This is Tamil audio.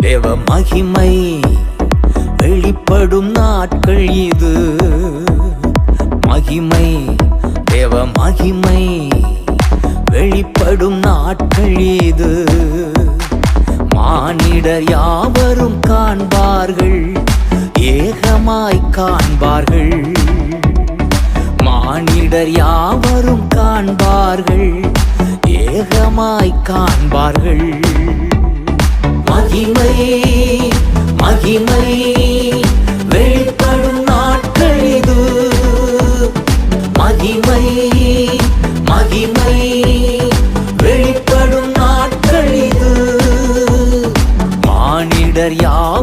தேவ மகிமை வெளிப்படும் நாட்கள் இது. மகிமை தேவ மகிமை வெளிப்படும் நாட்கள் இது. மானிடர் யாவரும் காண்பார்கள், ஏகமாய் காண்பார்கள். மானிடர் யாவரும் காண்பார்கள், ஏகமாய் காண்பார்கள். மகிமை மகிமை வெளிப்படும் நாட்கள் இது. மகிமை மகிமை வெளிப்படும் நாட்கள் இது. மானிடர் யார்